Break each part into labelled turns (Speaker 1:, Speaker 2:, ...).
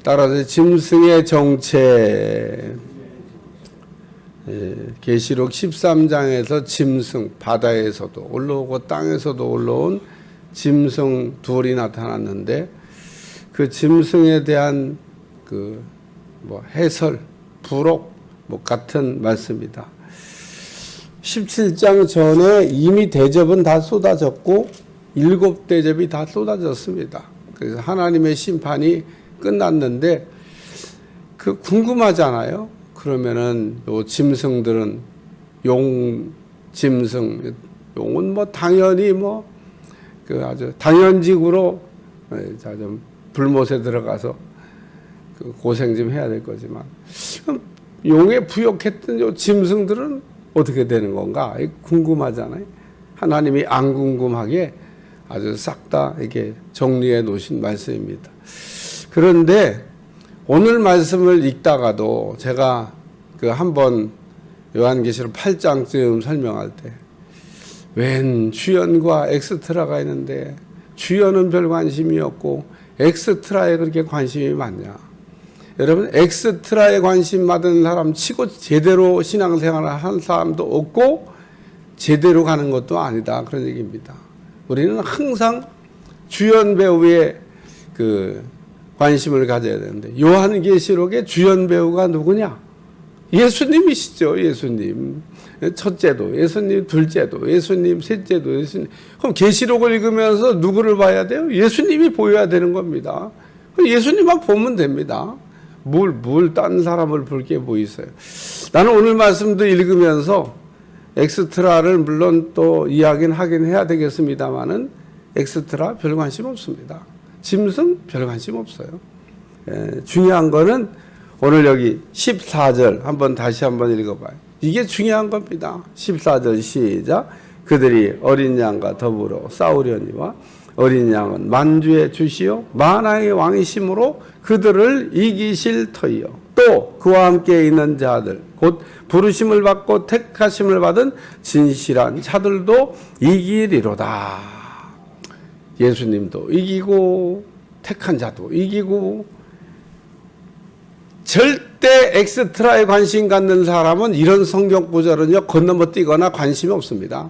Speaker 1: 따라서 짐승의 정체, 계시록 13장에서 짐승, 바다에서도 올라오고 땅에서도 올라온 짐승 둘이 나타났는데, 그 짐승에 대한 해설, 부록 같은 말씀이다. 17장 전에 이미 대접은 다 쏟아졌고 7대접이 다 쏟아졌습니다. 그래서 하나님의 심판이 끝났는데, 궁금하잖아요. 그러면은 요 짐승들은 짐승, 용은 당연히 아주 당연직으로 좀 불못에 들어가서 고생 좀 해야 될 거지만, 용에 부역했던 요 짐승들은 어떻게 되는 건가? 궁금하잖아요. 하나님이 안 궁금하게 아주 싹 다 이렇게 정리해 놓으신 말씀입니다. 그런데 오늘 말씀을 읽다가도 제가 한번 요한계시록 8장쯤 설명할 때, 웬 주연과 엑스트라가 있는데 주연은 별 관심이 없고 엑스트라에 그렇게 관심이 많냐? 여러분, 엑스트라에 관심 받은 사람 치고 제대로 신앙생활을 한 사람도 없고 제대로 가는 것도 아니다, 그런 얘기입니다. 우리는 항상 주연 배우의 관심을 가져야 되는데, 요한계시록의 주연 배우가 누구냐? 예수님이시죠. 예수님. 첫째도 예수님, 둘째도 예수님, 셋째도 예수님. 그럼 계시록을 읽으면서 누구를 봐야 돼요? 예수님이 보여야 되는 겁니다. 예수님만 보면 됩니다. 뭘 딴 사람을 볼 게 뭐 있어요. 나는 오늘 말씀도 읽으면서 엑스트라를 물론 또 이야기는 하긴 해야 되겠습니다만은, 엑스트라 별 관심 없습니다. 짐승 별 관심 없어요. 중요한 거는 오늘 여기 14절 다시 한번 읽어봐요. 이게 중요한 겁니다. 14절 시작. 그들이 어린 양과 더불어 싸우려니와 어린 양은 만주의 주시요 만왕의 왕이심으로 그들을 이기실 터이요. 또 그와 함께 있는 자들 곧 부르심을 받고 택하심을 받은 진실한 자들도 이기리로다. 예수님도 이기고 택한 자도 이기고, 절대 엑스트라에 관심 갖는 사람은 이런 성경 구절은요 건너머 뛰거나 관심이 없습니다.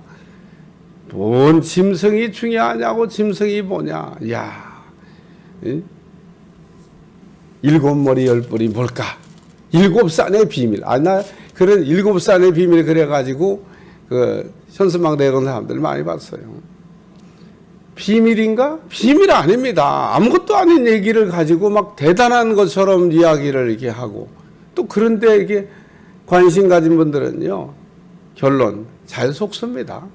Speaker 1: 뭔 짐승이 중요하냐고, 짐승이 뭐냐. 야, 7머리 10뿔이 뭘까? 7산의 비밀. 나 그런 7산의 비밀 그래가지고 현수막 내건 사람들 많이 봤어요. 비밀인가? 비밀 아닙니다. 아무것도 아닌 얘기를 가지고 막 대단한 것처럼 이야기를 이렇게 하고, 또 그런데 이게 관심 가진 분들은요, 결론 잘 속습니다.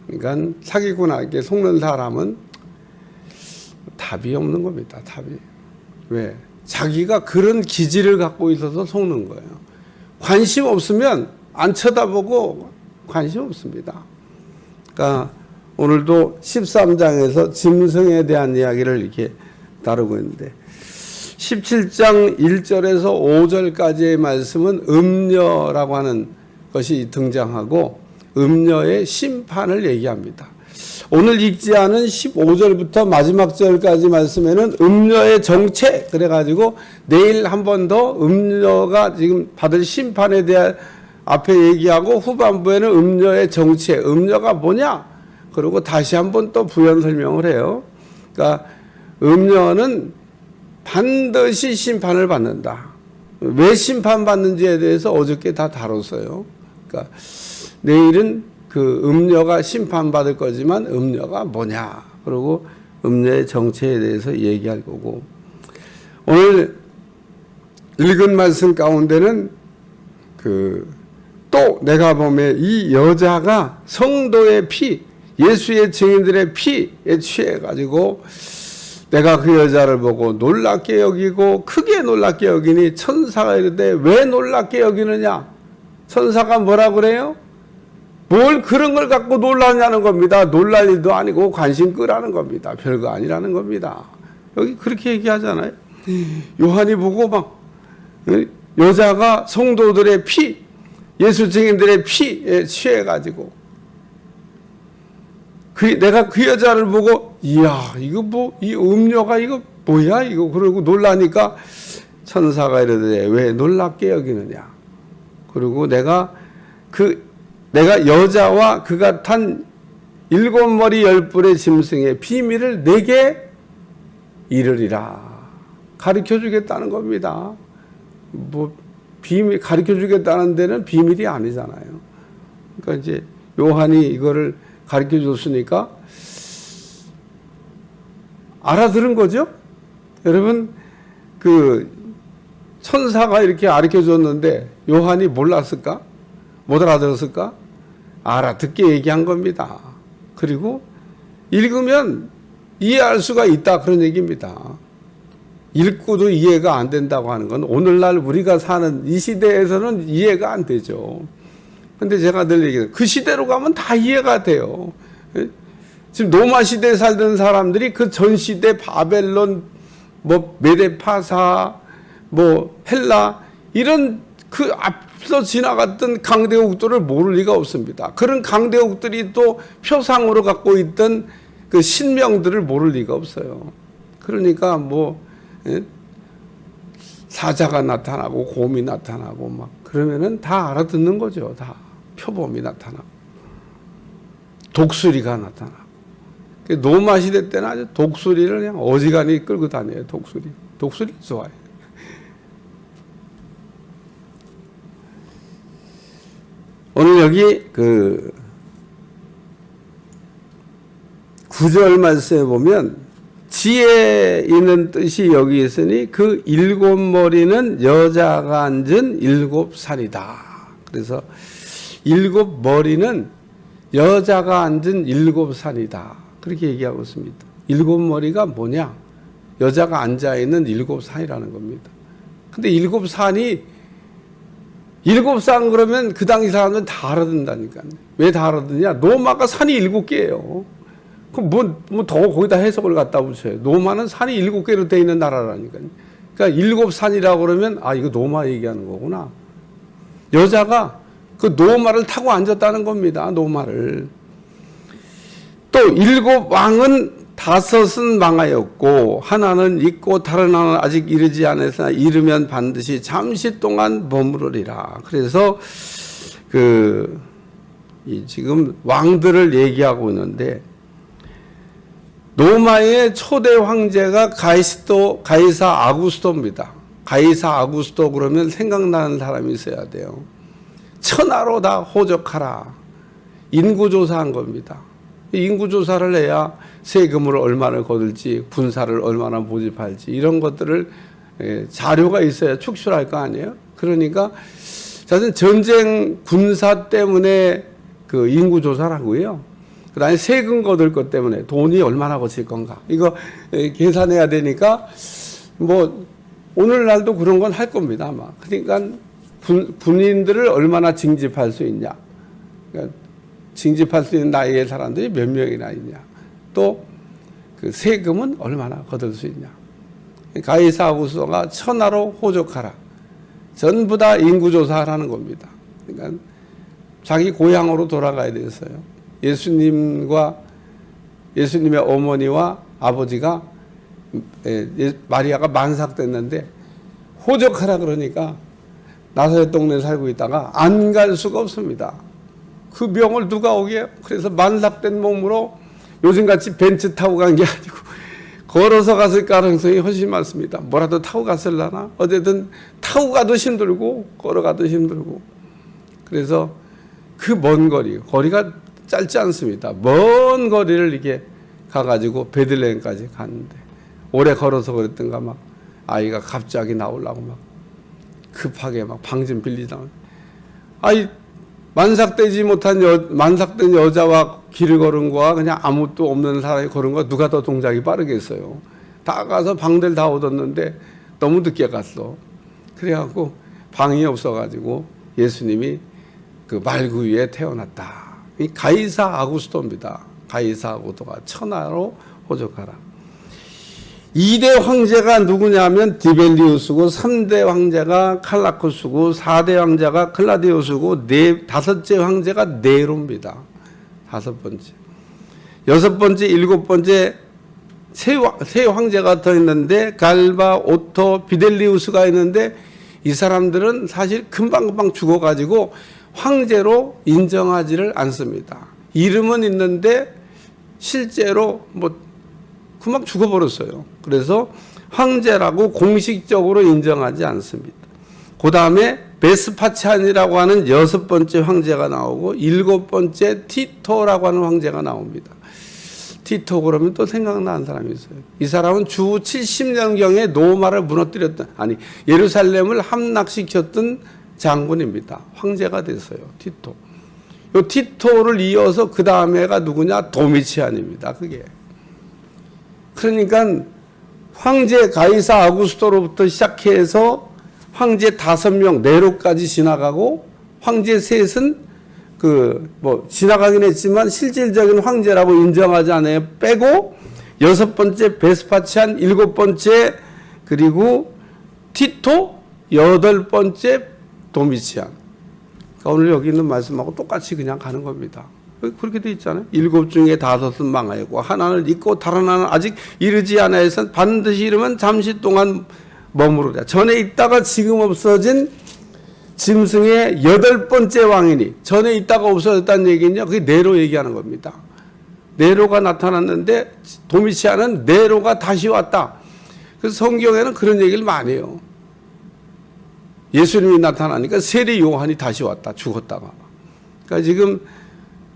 Speaker 1: 그러니까 사기구나 이렇게 속는 사람은 답이 없는 겁니다. 답이. 왜? 자기가 그런 기질을 갖고 있어서 속는 거예요. 관심 없으면 안 쳐다보고 관심 없습니다. 그러니까 오늘도 13장에서 짐승에 대한 이야기를 이렇게 다루고 있는데, 17장 1절에서 5절까지의 말씀은 음녀라고 하는 것이 등장하고 음녀의 심판을 얘기합니다. 오늘 읽지 않은 15절부터 마지막 절까지 말씀에는 음녀의 정체, 그래가지고 내일 한 번 더 음녀가 지금 받을 심판에 대한 앞에 얘기하고, 후반부에는 음녀의 정체, 음녀가 뭐냐? 그리고 다시 한번 또 부연 설명을 해요. 그러니까 음녀는 반드시 심판을 받는다. 왜 심판받는지에 대해서 어저께 다 다뤘어요. 그러니까 내일은 음녀가 심판받을 거지만 음녀가 뭐냐, 그리고 음녀의 정체에 대해서 얘기할 거고, 오늘 읽은 말씀 가운데는 또 내가 보면 이 여자가 성도의 피, 예수의 증인들의 피에 취해가지고 내가 그 여자를 보고 놀랍게 여기고 크게 놀랍게 여기니, 천사가 이르되 왜 놀랍게 여기느냐? 천사가 뭐라 그래요? 뭘 그런 걸 갖고 놀라냐는 겁니다. 놀랄 일도 아니고 관심 끄라는 겁니다. 별거 아니라는 겁니다. 여기 그렇게 얘기하잖아요. 요한이 보고 막 여자가 성도들의 피, 예수 증인들의 피에 취해가지고 내가 그 여자를 보고 이야, 이거 뭐, 이 음료가 이거 뭐야? 이거, 그러고 놀라니까 천사가 이러되 왜 놀랍게 여기느냐. 그리고 내가 여자와 그가 탄 7머리 10뿔의 짐승의 비밀을 내게 이르리라. 가르쳐 주겠다는 겁니다. 뭐, 비밀, 가르쳐 주겠다는 데는 비밀이 아니잖아요. 그러니까 이제 요한이 이거를 가르쳐 줬으니까 알아들은 거죠? 여러분, 그 천사가 이렇게 가르쳐 줬는데 요한이 몰랐을까? 못 알아들었을까? 알아듣게 얘기한 겁니다. 그리고 읽으면 이해할 수가 있다, 그런 얘기입니다. 읽고도 이해가 안 된다고 하는 건 오늘날 우리가 사는 이 시대에서는 이해가 안 되죠. 근데 제가 늘 얘기해요. 그 시대로 가면 다 이해가 돼요. 지금 로마 시대에 살던 사람들이 그 전 시대 바벨론, 뭐 메데파사, 뭐 헬라 이런 그 앞서 지나갔던 강대국들을 모를 리가 없습니다. 그런 강대국들이 또 표상으로 갖고 있던 그 신명들을 모를 리가 없어요. 그러니까 뭐 사자가 나타나고 곰이 나타나고 막 그러면은 다 알아듣는 거죠. 다 표범이 나타나고 독수리가 나타나고. 노마 시대 때는 아주 독수리를 그냥 어지간히 끌고 다녀요. 독수리 좋아요. 오늘 여기 그 9절 말씀에 보면 지혜 있는 뜻이 여기 있으니 그 7머리는 여자가 앉은 7산이다. 그래서 7머리는 여자가 앉은 7산이다. 그렇게 얘기하고 있습니다. 7머리가 뭐냐? 여자가 앉아있는 7산이라는 겁니다. 근데 7산이 7산 그러면 그 당시 사람들은 다 알아듣는다니까요. 왜 다 알아듣냐? 노마가 산이 7개예요. 그럼 뭐 더 거기다 해석을 갖다 붙여요. 노마는 산이 7개로 되어 있는 나라라니까요. 그러니까 7산이라고 그러면 아, 이거 노마 얘기하는 거구나. 여자가 그 노마를 타고 앉았다는 겁니다. 노마를. 또 7왕은 5은 망하였고 하나는 있고 다른 하나는 아직 이르지 않았으나 이르면 반드시 잠시 동안 머무르리라. 그래서 지금 왕들을 얘기하고 있는데 로마의 초대 황제가 가이사 아구스토입니다. 가이사 아구스토 그러면 생각나는 사람이 있어야 돼요. 천하로 다 호적하라. 인구조사한 겁니다. 인구조사를 해야 세금을 얼마나 거둘지, 군사를 얼마나 모집할지 이런 것들을 자료가 있어야 축출할 거 아니에요. 그러니까 사실 전쟁 군사 때문에 그 인구조사를 하고요. 그 다음에 세금 거둘 것 때문에 돈이 얼마나 거칠 건가 이거 계산해야 되니까 뭐 오늘날도 그런 건 할 겁니다 아마. 그러니까 군인들을 얼마나 징집할 수 있냐, 그러니까 징집할 수 있는 나이의 사람들이 몇 명이나 있냐, 또 그 세금은 얼마나 거둘 수 있냐. 가이사 아구스토가 천하로 호적하라. 전부 다 인구조사하라는 겁니다. 그러니까 자기 고향으로 돌아가야 됐어요. 예수님의 어머니와 아버지가 마리아가 만삭됐는데 호적하라 그러니까 나사렛 동네에 살고 있다가 안 갈 수가 없습니다. 그 병을 누가 오게요? 그래서 만삭된 몸으로 요즘같이 벤츠 타고 간 게 아니고 걸어서 갔을 가능성이 훨씬 많습니다. 뭐라도 타고 갔을라나? 어쨌든 타고 가도 힘들고 걸어가도 힘들고. 그래서 그 먼 거리가 짧지 않습니다. 먼 거리를 이렇게 가가지고 베들레헴까지 갔는데 오래 걸어서 그랬던가 막 아이가 갑자기 나오려고 막 급하게 막 방 좀 빌리다가 만삭된 여자와 길을 걸은 거와 그냥 아무것도 없는 사람이 걸은 거 누가 더 동작이 빠르겠어요. 다 가서 방들 다 얻었는데 너무 늦게 갔어. 그래갖고 방이 없어가지고 예수님이 그 말구 위에 태어났다. 이 가이사 아구스토입니다. 가이사 아구스토가 천하로 호적하라. 2대 황제가 누구냐면 디벨리우스고 3대 황제가 칼라쿠스고 4대 황제가 클라디우스고 5째 황제가 네로입니다. 5번째. 6번째, 7번째 세 황제가 더 있는데 갈바, 오토, 비델리우스가 있는데 이 사람들은 사실 금방금방 죽어가지고 황제로 인정하지를 않습니다. 이름은 있는데 실제로 뭐 금방 죽어버렸어요. 그래서 황제라고 공식적으로 인정하지 않습니다. 그 다음에 베스파치안이라고 하는 6번째 황제가 나오고 7번째 티토라고 하는 황제가 나옵니다. 티토 그러면 또 생각나는 사람이 있어요. 이 사람은 주 70년경에 로마를 무너뜨렸던, 아니 예루살렘을 함락시켰던 장군입니다. 황제가 됐어요. 티토. 이 티토를 이어서 그 다음에가 누구냐? 도미치안입니다. 그게. 그러니까 황제 가이사 아구스토로부터 시작해서 황제 5명 네로까지 지나가고 황제 셋은 지나가긴 했지만 실질적인 황제라고 인정하지 않아요. 빼고 6번째 베스파치안, 7번째 그리고 티토, 8번째 도미치안. 그러니까 오늘 여기 있는 말씀하고 똑같이 그냥 가는 겁니다. 그렇게 돼 있잖아요. 7 중에 5은 망하였고 하나는 있고 다른 하나는 아직 이르지 않아서 반드시 이르면 잠시 동안 머무르다. 전에 있다가 지금 없어진 짐승의 8번째 왕이니, 전에 있다가 없어졌다는 얘기는요, 그게 네로 얘기하는 겁니다. 네로가 나타났는데 도미치안은 네로가 다시 왔다. 그래서 성경에는 그런 얘기를 많이 해요. 예수님이 나타나니까 세례 요한이 다시 왔다. 죽었다가. 그러니까 지금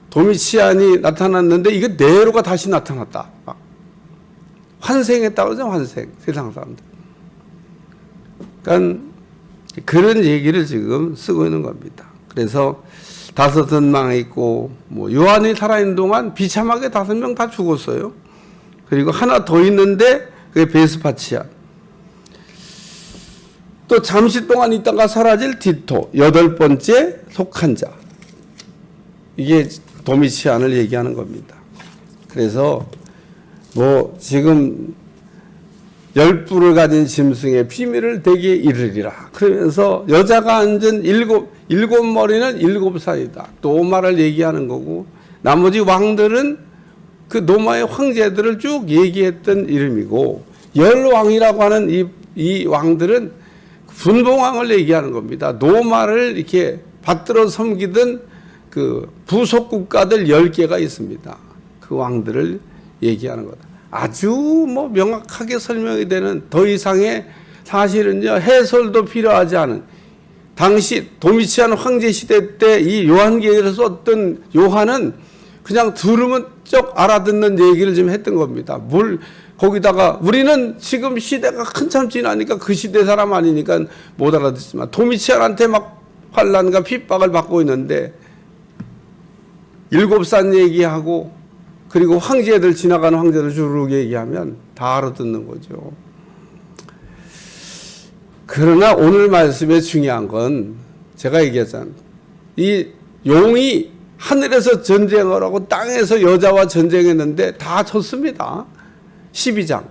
Speaker 1: 도미치안이 나타났는데 이게 네로가 다시 나타났다. 환생했다고 그러죠. 환생. 세상 사람들. 그러니까 그런 얘기를 지금 쓰고 있는 겁니다. 그래서 5은 망했고, 요한이 살아있는 동안 비참하게 5명 다 죽었어요. 그리고 하나 더 있는데 그게 베스파치안. 또 잠시 동안 있다가 사라질 티토, 8번째 속한 자. 이게 도미치안을 얘기하는 겁니다. 그래서 지금 10뿔을 가진 짐승의 비밀을 대개 이르리라. 그러면서 여자가 앉은 일곱 머리는 7산이다. 노마를 얘기하는 거고, 나머지 왕들은 그 노마의 황제들을 쭉 얘기했던 이름이고, 10왕이라고 하는 이 왕들은 분봉왕을 얘기하는 겁니다. 노마를 이렇게 받들어 섬기던 그 부속 국가들 10개가 있습니다. 그 왕들을 얘기하는 거다. 아주 명확하게 설명이 되는, 더 이상의 사실은요, 해설도 필요하지 않은, 당시 도미치안 황제 시대 때 이 요한계를 썼던 요한은 그냥 들으면 쩍 알아듣는 얘기를 좀 했던 겁니다. 거기다가 우리는 지금 시대가 한참 지나니까 그 시대 사람 아니니까 못 알아듣지만 도미치안한테 막 환난과 핍박을 받고 있는데 7산 얘기하고 그리고 황제들, 지나가는 황제들 주르륵 얘기하면 다 알아듣는 거죠. 그러나 오늘 말씀에 중요한 건 제가 얘기했잖아요. 이 용이 하늘에서 전쟁을 하고 땅에서 여자와 전쟁했는데 다 졌습니다. 12장.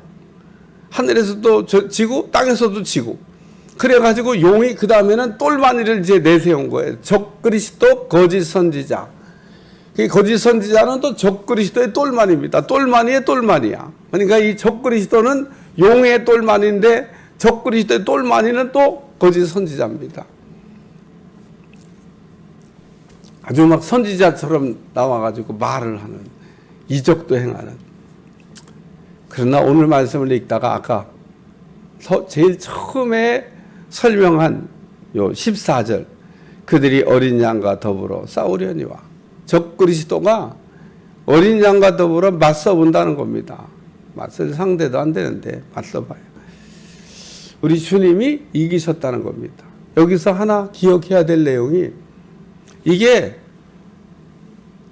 Speaker 1: 하늘에서도 지고 땅에서도 지고. 그래가지고 용이 그 다음에는 똘마니를 이제 내세운 거예요. 적그리스도 거짓 선지자. 거짓 선지자는 또 적그리스도의 똘마니입니다. 똘마니의 똘마니야. 그러니까 이 적그리스도는 용의 똘마니인데 적그리스도의 똘마니는 또 거짓 선지자입니다. 아주 막 선지자처럼 나와가지고 말을 하는, 이적도 행하는. 그러나 오늘 말씀을 읽다가 아까 제일 처음에 설명한 요 14절, 그들이 어린 양과 더불어 싸우려니와, 적그리스도가 어린 양과 더불어 맞서본다는 겁니다. 맞설 상대도 안 되는데 맞서봐요. 우리 주님이 이기셨다는 겁니다. 여기서 하나 기억해야 될 내용이, 이게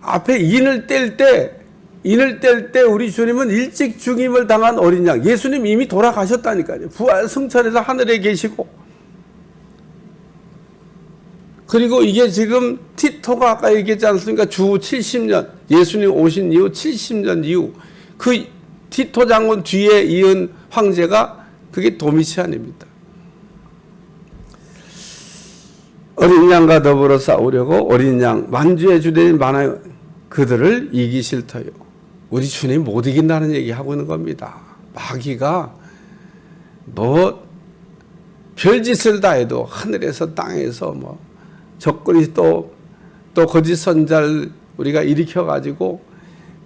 Speaker 1: 앞에 인을 뗄 때 우리 주님은 일찍 죽임을 당한 어린 양, 예수님 이미 돌아가셨다니까요. 부활 승천해서 하늘에 계시고, 그리고 이게 지금 티토가 아까 얘기했지 않습니까? 주 70년, 예수님 오신 이후 70년 이후 그 티토 장군 뒤에 이은 황제가 그게 도미치안입니다. 어린 양과 더불어 싸우려고 어린 양 만주의 주대인 많아요. 그들을 이기실 터요. 우리 주님 못 이긴다는 얘기 하고 있는 겁니다. 마귀가 뭐 별짓을 다 해도 하늘에서 땅에서 뭐 적그리 또 거짓 선자를 우리가 일으켜 가지고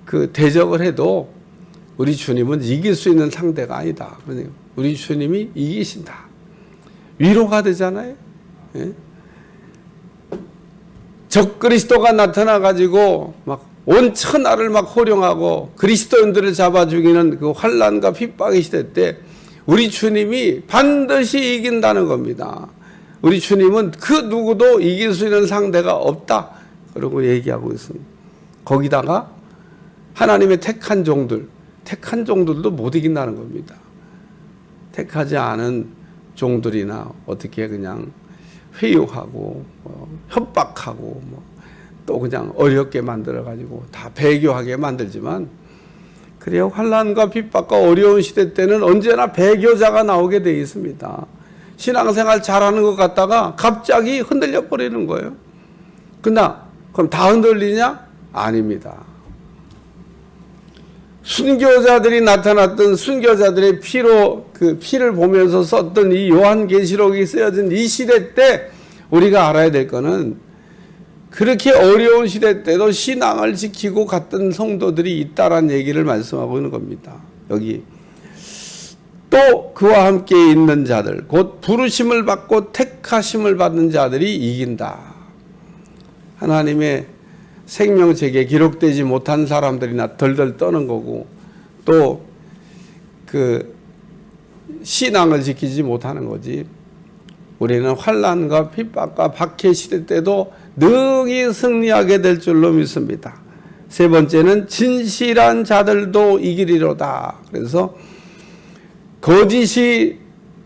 Speaker 1: 그 대적을 해도 우리 주님은 이길 수 있는 상대가 아니다. 우리 주님이 이기신다. 위로가 되잖아요. 예? 적그리스도가 나타나 가지고 막 온 천하를 막 호령하고 그리스도인들을 잡아 죽이는 그 환난과 핍박의 시대 때 우리 주님이 반드시 이긴다는 겁니다. 우리 주님은 그 누구도 이길 수 있는 상대가 없다. 그러고 얘기하고 있습니다. 거기다가 하나님의 택한 종들도 못 이긴다는 겁니다. 택하지 않은 종들이나 어떻게 그냥 회유하고 협박하고 또 그냥 어렵게 만들어가지고 다 배교하게 만들지만 그래요. 환난과 핍박과 어려운 시대 때는 언제나 배교자가 나오게 돼 있습니다. 신앙생활 잘하는 것 같다가 갑자기 흔들려 버리는 거예요. 그럼 다 흔들리냐? 아닙니다. 순교자들이 나타났던 순교자들의 피를 보면서 썼던 이 요한계시록이 쓰여진 이 시대 때 우리가 알아야 될 거는 그렇게 어려운 시대 때도 신앙을 지키고 갔던 성도들이 있다라는 얘기를 말씀하고 있는 겁니다. 여기 또 그와 함께 있는 자들 곧 부르심을 받고 택하심을 받는 자들이 이긴다. 하나님의 생명책에 기록되지 못한 사람들이나 덜덜 떠는 거고 또 그 신앙을 지키지 못하는 거지. 우리는 환난과 핍박과 박해 시대 때도 능히 승리하게 될 줄로 믿습니다. 세 번째는 진실한 자들도 이기리로다. 그래서 거짓이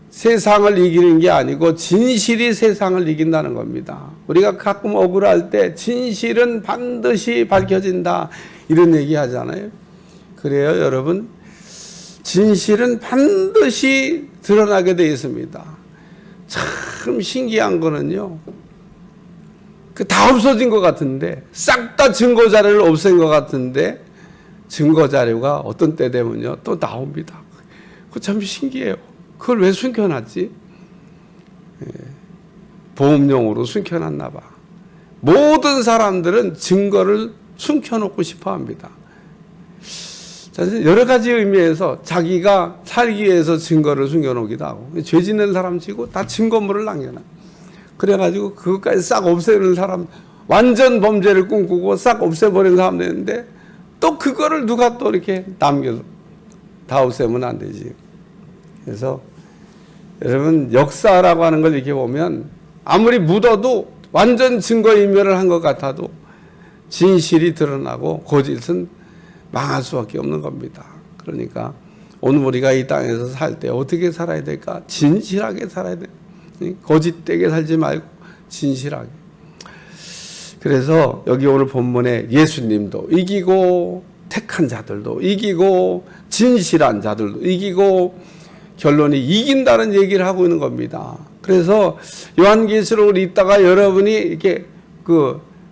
Speaker 1: 세상을 이기는 게 아니고 진실이 세상을 이긴다는 겁니다. 우리가 가끔 억울할 때 진실은 반드시 밝혀진다 이런 얘기 하잖아요. 그래요 여러분, 진실은 반드시 드러나게 되어 있습니다. 참 신기한 거는요, 다 없어진 것 같은데 싹 다 증거 자료를 없앤 것 같은데 증거 자료가 어떤 때 되면요 또 나옵니다. 그거 참 신기해요. 그걸 왜 숨겨놨지? 보험용으로 숨겨놨나 봐. 모든 사람들은 증거를 숨겨놓고 싶어 합니다. 여러 가지 의미에서 자기가 살기 위해서 증거를 숨겨놓기도 하고, 죄 짓는 사람 치고 다 증거물을 남겨놔. 그래가지고 그것까지 싹 없애는 사람, 완전 범죄를 꿈꾸고 싹 없애버리는 사람 되는데 또 그거를 누가 또 이렇게 남겨서 다 없애면 안 되지. 그래서 여러분, 역사라고 하는 걸 이렇게 보면 아무리 묻어도 완전 증거인멸을 한 것 같아도 진실이 드러나고 거짓은 망할 수밖에 없는 겁니다. 그러니까 오늘 우리가 이 땅에서 살 때 어떻게 살아야 될까? 진실하게 살아야 돼. 거짓되게 살지 말고 진실하게. 그래서 여기 오늘 본문에 예수님도 이기고 택한 자들도 이기고 진실한 자들도 이기고 결론이 이긴다는 얘기를 하고 있는 겁니다. 그래서 요한계시록을 읽다가 여러분이 이렇게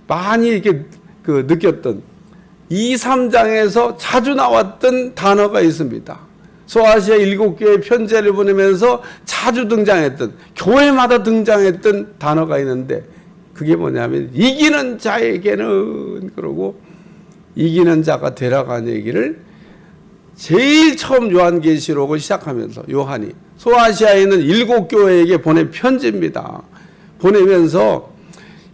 Speaker 1: 많이 이렇게 느꼈던 2, 3장에서 자주 나왔던 단어가 있습니다. 소아시아 7교회 편지를 보내면서 자주 등장했던, 교회마다 등장했던 단어가 있는데 그게 뭐냐면 이기는 자에게는, 그러고 이기는 자가 되라고 얘기를 제일 처음 요한계시록을 시작하면서 요한이 소아시아에 있는 7교회에게 보낸 편지입니다. 보내면서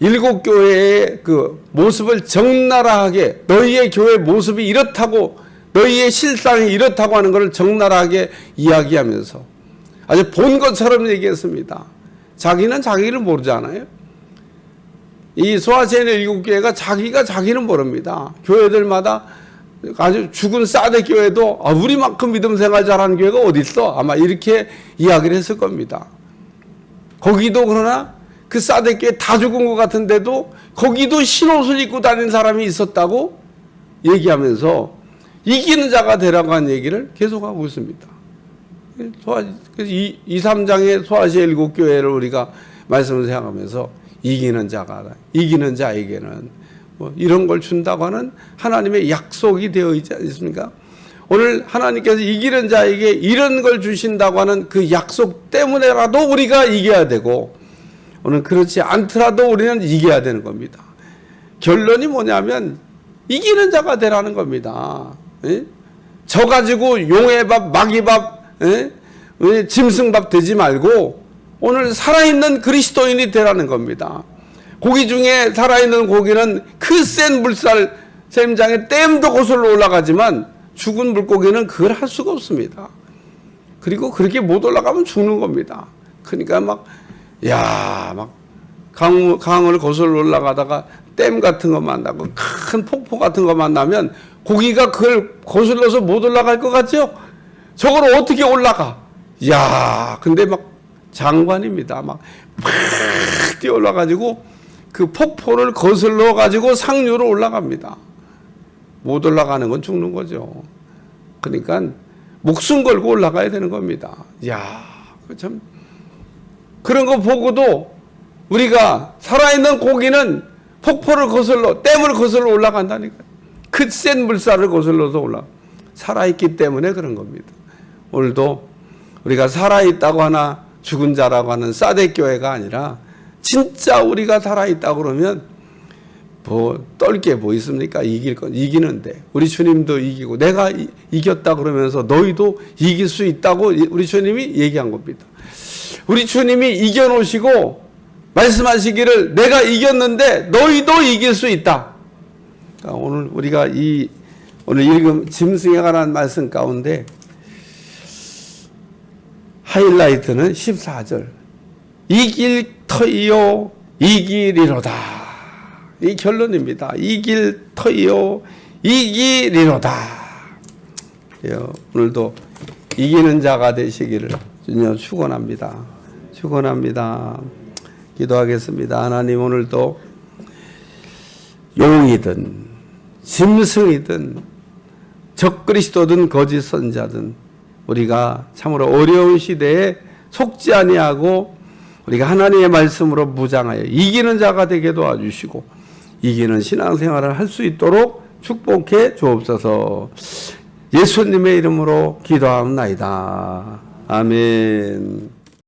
Speaker 1: 7교회의 그 모습을 적나라하게, 너희의 교회 모습이 이렇다고, 너희의 실상이 이렇다고 하는 것을 적나라하게 이야기하면서 아주 본 것처럼 얘기했습니다. 자기는 자기를 모르잖아요. 이 소아시아에 있는 7교회가 자기는 모릅니다. 교회들마다 아주 죽은 사대 교회도 우리만큼 믿음 생활 잘하는 교회가 어디 있어? 아마 이렇게 이야기를 했을 겁니다. 거기도 그러나 그 사대 교회 다 죽은 것 같은데도 거기도 흰옷을 입고 다니는 사람이 있었다고 얘기하면서 이기는 자가 되라고 한 얘기를 계속하고 있습니다. 그래서 2, 3장의 소아시아 7교회를 우리가 말씀을 생각하면서 이기는 자에게는 뭐 이런 걸 준다고 하는 하나님의 약속이 되어 있지 않습니까? 오늘 하나님께서 이기는 자에게 이런 걸 주신다고 하는 그 약속 때문에라도 우리가 이겨야 되고, 오늘 그렇지 않더라도 우리는 이겨야 되는 겁니다. 결론이 뭐냐면 이기는 자가 되라는 겁니다. 예? 저 가지고 용의 밥, 마귀 밥, 예? 짐승 밥 되지 말고 오늘 살아있는 그리스도인이 되라는 겁니다. 고기 중에 살아있는 고기는 그 센 물살 샘장에 댐도 거슬러 올라가지만 죽은 물고기는 그걸 할 수가 없습니다. 그리고 그렇게 못 올라가면 죽는 겁니다. 그러니까 막 강을 거슬러 올라가다가 댐 같은 거 만나고 큰 폭포 같은 거 만나면 고기가 그걸 거슬러서 못 올라갈 것 같죠? 저걸 어떻게 올라가? 근데 막 장관입니다. 막 뛰어 올라가지고 그 폭포를 거슬러 가지고 상류로 올라갑니다. 못 올라가는 건 죽는 거죠. 그러니까 목숨 걸고 올라가야 되는 겁니다. 참 그런 거 보고도 우리가 살아있는 고기는 폭포를 거슬러 댐을 거슬러 올라간다니까요. 그 센 물살을 거슬러서 살아있기 때문에 그런 겁니다. 오늘도 우리가 살아있다고 하나 죽은 자라고 하는 사대교회가 아니라 진짜 우리가 살아있다 그러면 뭐 떨 게 뭐 있습니까? 이길 건 이기는데 우리 주님도 이기고 내가 이겼다 그러면서 너희도 이길 수 있다고 우리 주님이 얘기한 겁니다. 우리 주님이 이겨놓으시고 말씀하시기를 내가 이겼는데 너희도 이길 수 있다. 그러니까 오늘 우리가 오늘 읽은 짐승에 관한 말씀 가운데 하이라이트는 14절 이길 터이요 이기리로다. 이 결론입니다. 이길 터이요 이기리로다. 오늘도 이기는 자가 되시기를 주님 축원합니다. 축원합니다. 기도하겠습니다. 하나님, 오늘도 용이든 짐승이든 적그리스도든 거짓 선자든 우리가 참으로 어려운 시대에 속지 아니하고 우리가 하나님의 말씀으로 무장하여 이기는 자가 되게 도와주시고 이기는 신앙생활을 할 수 있도록 축복해 주옵소서. 예수님의 이름으로 기도하옵나이다. 아멘.